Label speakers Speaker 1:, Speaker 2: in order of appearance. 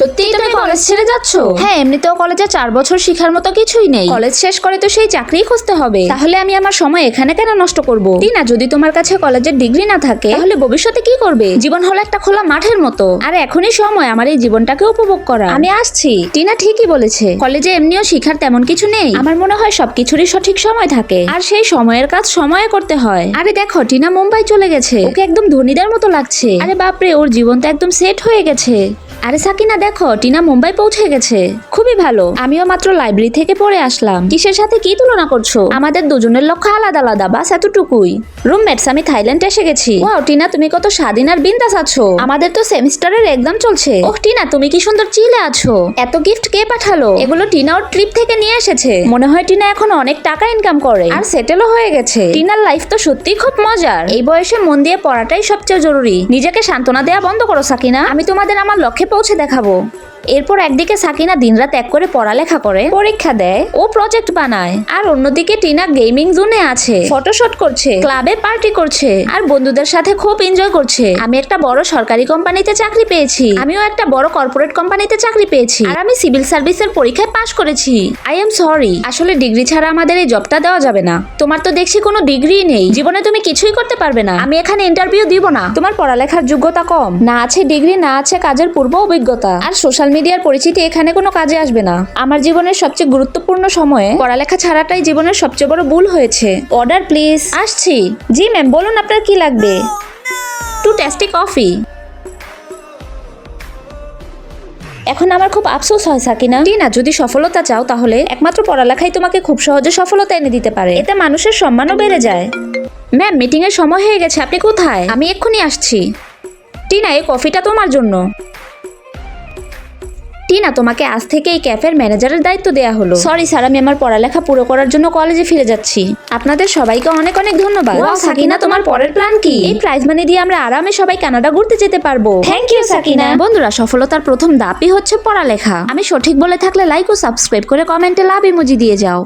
Speaker 1: সত্যি তুমি কলেজ ছেড়ে যাচ্ছ? হ্যাঁ, এমনিতেও কলেজে 4 বছর শিখার মতো কিছুই নেই। কলেজ শেষ করে তো সেই চাকরিই খুঁজতে হবে। তাহলে আমি আমার সময় এখানে কেন নষ্ট করব? টিনা, যদি তোমার কাছে কলেজের ডিগ্রি না থাকে তাহলে ভবিষ্যতে কি করবে? জীবন হলো একটা খোলা মাঠের মতো, আর এখনই সময় আমার এই জীবনটাকে উপভোগ করা। আমি আসছি। টিনা ঠিকই বলেছে, কলেজে এমনিও শিখার তেমন কিছু নেই। আমার মনে হয় সবকিছুরই সঠিক সময় থাকে, আর সেই সময়ের কাজ সময়ে করতে হয়। আরে দেখো, টিনা মুম্বাই চলে গেছে। ওকে একদম ধনীদের মতো লাগছে। আরে বাপরে, ওর জীবন তো একদম সেট হয়ে গেছে। আরে সাকিনা, দেখো টিনা মুম্বাই পৌঁছে গেছে। খুবই ভালো। আমিও মাত্র লাইব্রেরি থেকে পড়ে আসলাম। কিসের সাথে কি তুলনা করছো? আমাদের দুজনের লক্ষ্য আলাদা আলাদা, বাস এতটুকুই। রুমমেটস, আমি থাইল্যান্ড এসে গেছি। ওয়াও টিনা, তুমি কত স্বাধীন আর বিন্দাস আছো। আমাদের তো সেমিস্টারের এক্সাম চলছে। ওহ টিনা, তুমি কি সুন্দর চিলে আছো। এত গিফট কে পাঠালো? এগুলো টিনা ওর ট্রিপ থেকে নিয়ে এসেছে। মনে হয় টিনা এখন অনেক টাকা ইনকাম করে আর সেটেলও হয়ে গেছে। টিনার লাইফ তো সত্যিই খুব মজার। এই বয়সে মন দিয়ে পড়াটাই সবচেয়ে জরুরি। নিজেকে সান্ত্বনা দেওয়া বন্ধ করো সাকিনা। আমি তোমাদের আমার লক্ষ্যে পৌঁছে দেখাবো। এরপর একদিকে সাকিনা দিনরাত এক করে পড়ালেখা করে, পরীক্ষা দেয় ও প্রজেক্ট বানায়, আর অন্যদিকে টিনা গেমিং জোনে আছে, ফটোশুট করছে, ক্লাবে পার্টি করছে, আর বন্ধুদের সাথে খুব এনজয় করছে। আমি একটা বড় সরকারি কোম্পানিতে চাকরি পেয়েছি। আমিও একটা বড় কর্পোরেট কোম্পানিতে চাকরি পেয়েছি, আর আমি সিভিল সার্ভিসের পরীক্ষায় পাশ করেছি। আই এম সরি, আসলে ডিগ্রি ছাড়া আমাদের এই জবটা দেওয়া যাবে না। তোমার তো দেখছি কোনো ডিগ্রি নেই, জীবনে তুমি কিছুই করতে পারবে না। আমি এখানে ইন্টারভিউ দিব না। তোমার পড়ালেখার যোগ্যতা কম, না আছে ডিগ্রি, না আছে কাজের পূর্ব অভিজ্ঞতা, আর সোশ্যাল মিডিয়ার পরিচিতি এখানে কোনো কাজে আসবে না। আমার জীবনের সবচেয়ে গুরুত্বপূর্ণ সময়ে পড়ালেখা ছাড়াটাই জীবনের সবচেয়ে বড় ভুল হয়েছে। Order please. আসছি। জি ম্যাম, বলুন আপনার কি লাগবে? 2 টেস্টি কফি। এখন আমার খুব আফসোস হয় সাকিনা। টিনা, যদি সফলতা চাও তাহলে একমাত্র পড়ালেখাই তোমাকে খুব সহজে সফলতা এনে দিতে পারে। এতে মানুষের সম্মানও বেড়ে যায়। ম্যাম, মিটিং এর সময় হয়ে গেছে, আপনি কোথায়? আমি এক্ষুনি আসছি। টিনা, এই কফিটা তোমার জন্য। টিনা, তোমাকে আজ থেকে এই ক্যাফের ম্যানেজারের দায়িত্ব দেয়া হলো। সরি স্যার, আমি আমার পড়ালেখা পুরো করার জন্য কলেজে ফিরে যাচ্ছি। আপনাদের সবাইকে অনেক অনেক ধন্যবাদ। ওয়াও সাকিনা, তোমার পরের প্ল্যান কি? এই প্রাইজ মানি দিয়ে আমরা আরামে সবাই কানাডা ঘুরতে যেতে পারবো। Thank you Sakina. বন্ধুরা, সফলতার প্রথম ধাপই হচ্ছে পড়ালেখা। আমি সঠিক বলে থাকলে লাইক ও সাবস্ক্রাইব করে কমেন্টে লাভ ইমোজি দিয়ে যাও।